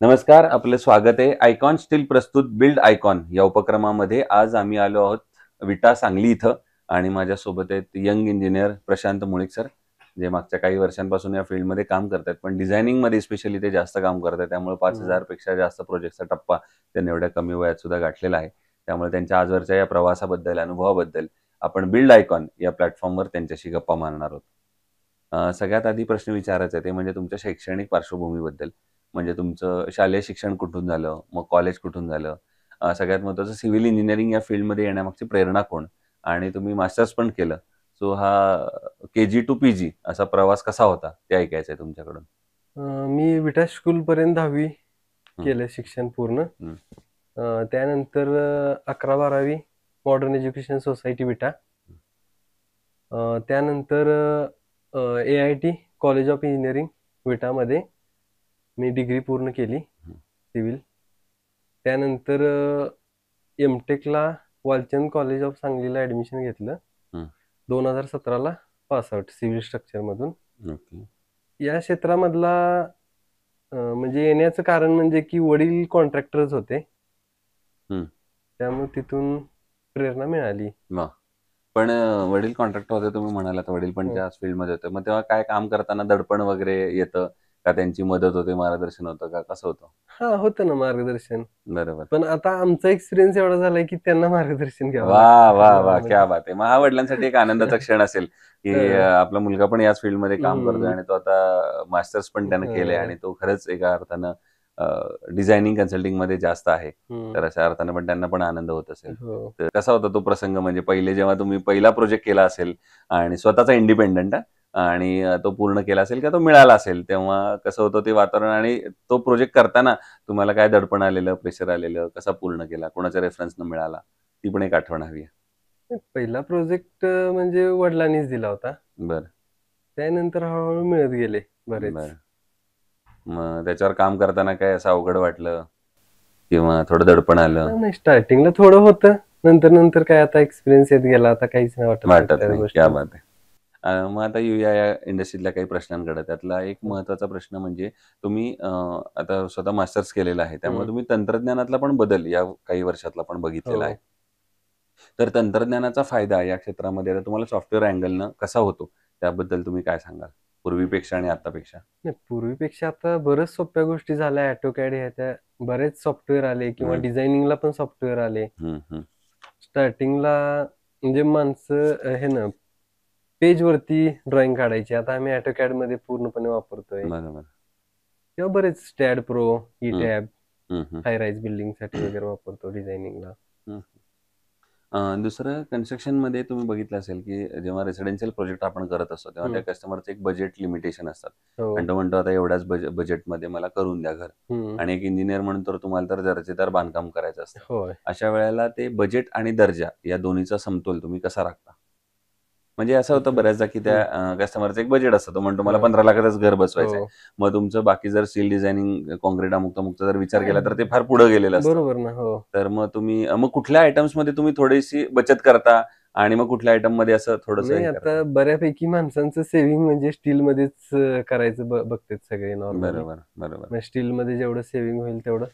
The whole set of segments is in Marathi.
नमस्कार, आपलं स्वागत आहे. आयकॉन स्टील प्रस्तुत बिल्ड आयकॉन या उपक्रमामध्ये आज आम्ही आलो आहोत विटा सांगली इथं आणि माझ्यासोबत आहेत young engineer Prashant Mulik sir, जे मागच्या काही वर्षांपासून या फील्डमध्ये काम करतात. पण डिझायनिंगमध्ये स्पेशली ते जास्त काम करतात. त्यामुळे हं. 5,000 पेक्षा जास्त प्रोजेक्टचा टप्पा त्यांनी एवढ्या कमी वयात सुद्धा गाठलेला आहे. त्यामुळे त्यांच्या आजवरच्या या प्रवासाबद्दल, अनुभवाबद्दल आपण बिल्ड आयकॉन या प्लॅटफॉर्मवर त्यांच्याशी गप्पा मारणार आहोत. सगळ्यात आधी प्रश्न विचारायचा आहे ते म्हणजे तुमच्या शैक्षणिक पार्श्वभूमीबद्दल. म्हणजे तुमचं शालेय शिक्षण कुठून झालं? मग कॉलेज कुठून झालं? सगळ्यात महत्त्वाचं सिव्हिल इंजिनिअरिंग या फील्डमध्ये येण्यामागची प्रेरणा कोण? आणि तुम्ही मास्टर्स पण केलं. सो हा के-जी टू पी-जी असा प्रवास कसा होता? ते ऐकायचं आहे तुमच्याकडून. मी विटा स्कूलपर्यंत 10वी हं, केलं शिक्षण पूर्ण. हं, त्यानंतर 11-12वी मॉडर्न एज्युकेशन सोसायटी विटा. त्यानंतर AIT कॉलेज ऑफ इंजिनिअरिंग विटामध्ये मी डिग्री पूर्ण केली हं, सिव्हिल. त्यानंतर एमटेकला वालचंद कॉलेज ऑफ सांगलीला ॲडमिशन घेतलं. हं. 2017ला पासआउट सिव्हिल स्ट्रक्चरमधून. ओके. या क्षेत्रामधला म्हणजे येण्याचं कारण म्हणजे की वडील कॉन्ट्रॅक्टरच होते. हं. त्यामुळे तिथून प्रेरणा मिळाली. वाह! पण वडील कॉन्ट्रॅक्टर होते तुम्ही म्हणालात, वडील पण हं. त्याच फील्डमध्ये होते. मग तेव्हा काय काम करताना दडपण वगैरे येतं? का त्यांची मदत होते, मार्गदर्शन होतं का कसं होतं? हां, होतं ना मार्गदर्शन. बरोबर. पण आता आमचा एक्सपिरियन्स एवढा झालाय की त्यांना मार्गदर्शन घ्यावं वाह! लागतं वाह! वाह! क्या म्हणजे. बात है! मग हा वडिलांसाठी एक आनंदाचा क्षण असेल, की हं. आपला मुलगा पण याच फील्डमध्ये काम करतोय हं. आणि तो आता मास्टर्स पण त्यानं केलंय हं. आणि तो खरंच एका अर्थानं डिझायनिंग कन्सल्टिंगमध्ये जास्त आहे. हं. तर अशा अर्थानं पण त्यांना पण आनंद होत असेल. हो. तर कसा होता तो प्रसंग म्हणजे पहिले जेव्हा तुम्ही पहिला प्रोजेक्ट केला असेल आणि स्वतःचा इंडिपेंडंट आणि तो पूर्ण केला असेल किंवा तो मिळाला असेल, तेव्हा कसं होतं ते वातावरण आणि तो प्रोजेक्ट करताना तुम्हाला काय दडपण आलेलं, प्रेशर आलेलं, कसा पूर्ण केला, कोणाच्या रेफरन्सनं मिळाला? ती पण एक आठवण हवी आहे. पहिला प्रोजेक्ट म्हणजे वडिलांनीच दिला होता. बरं, त्यानंतर हळू मिळत गेले बरेच. बरं. मग त्याच्यावर काम करताना काय असं अवघड वाटलं किंवा थोडं दडपण आलं? नाही स्टार्टिंगला थोडं होतं. नंतर काय आता एक्सपिरियन्स येत गेला. आता काहीच नाही वाटत वाटत त्या नाही. क्या गोष्टी. बात है! मग आता येऊया या इंडस्ट्रीतल्या काही प्रश्नांकडे. त्यातला एक हं. महत्त्वाचा प्रश्न म्हणजे तुम्ही आता स्वतः मास्टर्स केलेलं आहे. त्यामुळे हं. तुम्ही तंत्रज्ञानातला पण बदल या काही वर्षातला पण बघितलेला आहे. हो. तर तंत्रज्ञानाचा फायदा या क्षेत्रामध्ये आता तुम्हाला सॉफ्टवेअर अँगलनं कसा होतो? त्याबद्दल तुम्ही काय सांगाल? पूर्वीपेक्षा आणि आत्तापेक्षा? नाही, पूर्वीपेक्षा आता बऱ्याच सोप्या गोष्टी झाल्या. AutoCAD ह्या त्या बरेच सॉफ्टवेअर आले किंवा हं, डिझायनिंगला पण सॉफ्टवेअर आले. हं, हं. स्टार्टिंगला म्हणजे माणसं हे ना पेजवरती ड्रॉइंग काढायची. आता आम्ही AutoCADमध्ये पूर्णपणे वापरतोय बरोबर. किंवा बरेच STAAD Pro, हं, ETAB, हं, हं. हाय राईज बिल्डिंगसाठी वगैरे वापरतो डिझायनिंगला. हं. दुसरं कन्स्ट्रक्शनमध्ये तुम्ही बघितलं असेल, की जेव्हा रेसिडेन्शियल प्रोजेक्ट आपण करत असतो, तेव्हा त्या हं. कस्टमरचं एक बजेट लिमिटेशन असतात. हो. आणि तो म्हणतो, "आता एवढ्याच बजेटमध्ये मला करून द्या घर." हं. आणि एक इंजिनिअर म्हणून तर तुम्हाला तर दर्जेदार बांधकाम करायचं असतं. होय. अशा वेळेला ते बजेट आणि दर्जा या दोन्हीचा समतोल तुम्ही कसा राखता? म्हणजे असं होतं तसं. बऱ्याचदा, की हं. त्या कस्टमरचं एक बजेट असतं. तो म्हणतो, "मला हं. 15,00,000तच घर बसवायचं आहे." हो. मग तुमचं बाकी जर स्टील डिझायनिंग, काँक्रीट अमुक-तमुकचा जर विचार हां, केला, तर ते फार पुढं गेलेलं असतं. बरोबर ना. हो. तर मग तुम्ही मग कुठल्या आयटम्समध्ये तुम्ही थोडीशी बचत करता आणि मग कुठल्या आयटममध्ये असं थोडंसं नाही हे करता? आता बऱ्यापैकी माणसांचं सेव्हिंग म्हणजे स्टीलमध्येच करायचं बघतात सगळे नॉर्मली. बरोबर, बरोबर. मग स्टीलमध्ये जेवढं सेव्हिंग होईल तेवढं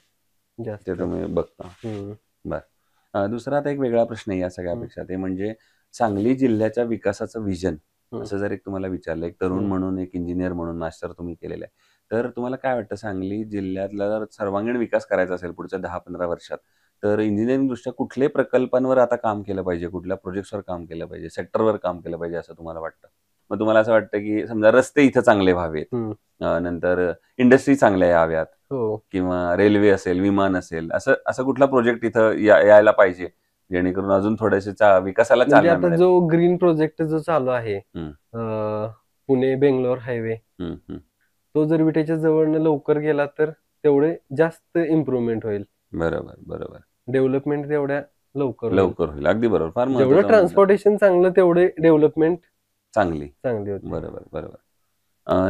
ते जास्त. तुम्ही बघता. हं. बरं. दुसरा आता एक वेगळा प्रश्न आहे या हं. सगळ्यापेक्षा. ते म्हणजे सांगली जिल्ह्याच्या विकासाचं व्हिजन हं. असं जर एक तुम्हाला विचारलं, एक तरुण हं. म्हणून, एक इंजिनिअर म्हणून मास्टर तुम्ही केलेलं आहे. तर तुम्हाला काय वाटतं सांगली जिल्ह्यातला जर सर्वांगीण विकास करायचा असेल पुढच्या 10-15 वर्षात, तर इंजिनिअरिंगदृष्ट्या कुठल्या प्रकल्पांवर आता काम केलं पाहिजे? कुठल्या प्रोजेक्ट्सवर काम केलं पाहिजे? सेक्टरवर काम केलं पाहिजे असं तुम्हाला वाटतं? मग तुम्हाला असं वाटतं, की समजा रस्ते इथं चांगले व्हावेत, हं. नंतर इंडस्ट्री चांगल्या याव्यात हो. किंवा रेल्वे असेल, विमान असेल, असं असं कुठला प्रोजेक्ट इथं यायला पाहिजे, जेणेकरून अजून थोडेसे विकासाला म्हणजे चालना आता मिळेल? जो ग्रीन प्रोजेक्ट जो चालू आहे हं, पुणे-बेंगलोर हायवे, हं, हं. तो जर विटेच्या जवळनं लवकर गेला तर तेवढे जास्त इम्प्रूव्हमेंट होईल. बरोबर, बरोबर. डेव्हलपमेंट तेवढ्या लवकर होईल. लवकर होईल. अगदी बरोबर. फार जेवढं महत्त्वाचा मुद्दा. ट्रान्सपोर्टेशन चांगलं तेवढे डेव्हलपमेंट चांगली. चांगली होते. बरोबर, बरोबर.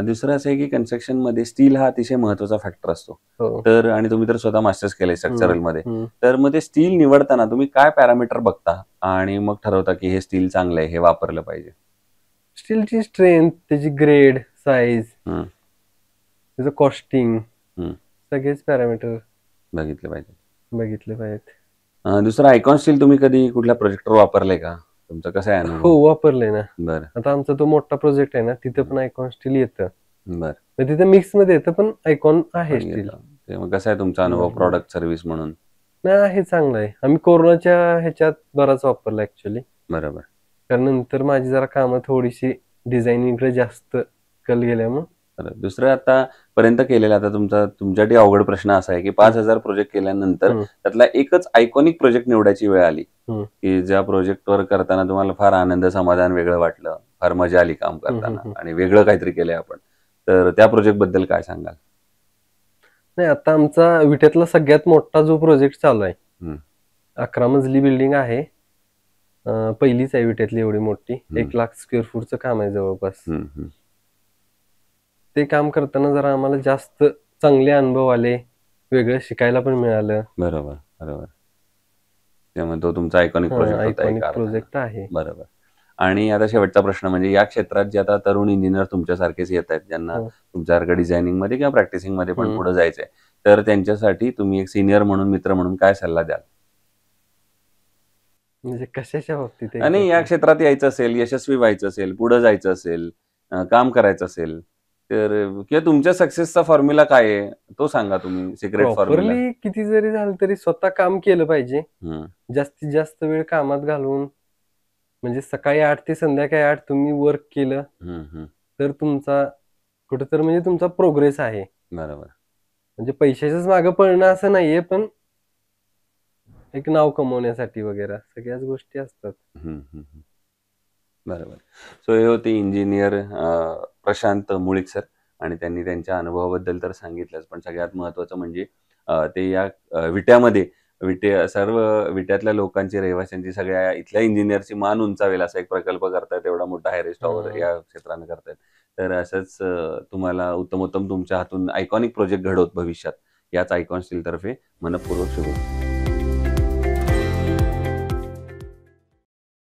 दुसरं असं आहे की कन्स्ट्रक्शनमध्ये स्टील हा अतिशय महत्त्वाचा फॅक्टर असतो. हो. तर आणि तुम्ही तर स्वतः मास्टर्स केलंय हं. स्ट्रक्चरलमध्ये. हं. तर मग ते स्टील निवडताना तुम्ही काय पॅरामीटर बघता आणि मग ठरवता की हे स्टील चांगलं आहे, हे वापरलं पाहिजे? स्टीलची स्ट्रेंथ, त्याची ग्रेड, साइज, हं, त्याचं कॉस्टिंग हं. सगळेच पॅरामीटर बघितले पाहिजे. बघितले पाहिजेत. दुसरं आयकॉन स्टील तुम्ही कधी कुठल्या प्रोजेक्टवर वापरलंय का? तुमचा कसा आहे हो, अनुभव? वापरलंय ना. बरं, आता आमचा तो मोठा प्रोजेक्ट आहे ना, तिथं पण आयकॉन स्टील येतं. बरं. मग तिथं मिक्स मध्ये येतं, पण आयकॉन आहे पण स्टील. येतं. ते मग कसा आहे तुमचा अनुभव प्रॉडक्ट सर्व्हिस म्हणून? नाही, आहे चांगलं आहे. आम्ही कोरोनाच्या ह्याच्यात बराच वापरला ऍक्च्युली. बरोबर. कारण नंतर माझी जरा कामं थोडीशी डिझायनिंगकडे जास्त कल गेल्यामुळं. बरं. दुसरं आतापर्यंत केलेलं आता तुमच्यासाठी अवघड प्रश्न असा आहे की 5,000 प्रोजेक्ट केल्यानंतर त्यातला एकच आयकॉनिक प्रोजेक्ट निवडायची वेळ आली, की ज्या प्रोजेक्टवर करताना तुम्हाला फार आनंद, समाधान वेगळं वाटलं, फार मजा आली काम करताना आणि वेगळं काहीतरी केलंय आपण. तर त्या प्रोजेक्ट बद्दल काय सांगाल? नाही, आता आमचा विट्यातला सगळ्यात मोठा जो प्रोजेक्ट चालू आहे, हं. 11 मजली बिल्डिंग आहे. पहिलीच आहे विट्यातली एवढी मोठी. 1,00,000 स्क्वेअर फूटचं काम आहे जवळपास. हं, हं. ते काम करताना जरा आम्हाला जास्त चांगले अनुभव आले, वेगळं शिकायला पण मिळालं. बरोबर, बरोबर. त्यामुळे तो तुमचा आयकॉनिक प्रोजेक्ट होता आयकॉनिक एका अर्थाने. प्रोजेक्ट आहे. बरोबर. आणि आता शेवटचा प्रश्न म्हणजे या क्षेत्रात जे आता तरुण इंजिनियर तुमच्यासारखेच येत आहेत, ज्यांना तुमच्यासारखं डिझायनिंगमध्ये किंवा प्रॅक्टिसिंगमध्ये पण पुढे जायचंय, तर त्यांच्यासाठी तुम्ही एक सिनियर म्हणून, मित्र म्हणून काय सल्ला द्याल? म्हणजे कशाच्या बाबतीत आणि या क्षेत्रात यायचं असेल, यशस्वी व्हायचं असेल, पुढे जायचं असेल, काम करायचं असेल, तर किंवा तुमच्या सक्सेसचा फॉर्म्युला काय आहे? तो सांगा तुम्ही, सिक्रेट फॉर्म्युला. प्रॉपरली किती जरी झालं तरी स्वतः काम केलं पाहिजे. हं, जास्तीत जास्त वेळ कामात घालवून, म्हणजे सकाळी 8 ते संध्याकाळी 8 तुम्ही वर्क केलं हं, हं. तर तुमचा कुठेतरी म्हणजे तुमचा प्रोग्रेस आहे. बरोबर. म्हणजे पैशाच्याच मागे पळणं असं नाहीये, पण एक नाव कमवण्यासाठी वगैरे सगळ्याच गोष्टी असतात. हं, हं, हं. बरोबर. सो हे होते इंजिनियर प्रशांत मुळीक सर आणि त्यांनी त्यांच्या अनुभवाबद्दल तर सांगितलंच, पण सगळ्यात महत्त्वाचं म्हणजे ते या विट्यामध्ये सर्व विट्यातल्या लोकांची, रहिवाशांची, सगळ्या इथल्या इंजिनियरची मान उंचावेल असा एक प्रकल्प करतायत. एवढा मोठा हायरेस्ट टॉवर या क्षेत्राने करतायत. तर असंच तुम्हाला उत्तमोत्तम तुमच्या हातून आयकॉनिक प्रोजेक्ट घडवत भविष्यात याच आयकॉन स्टीलतर्फे मनःपूर्वक शुभेच्छा.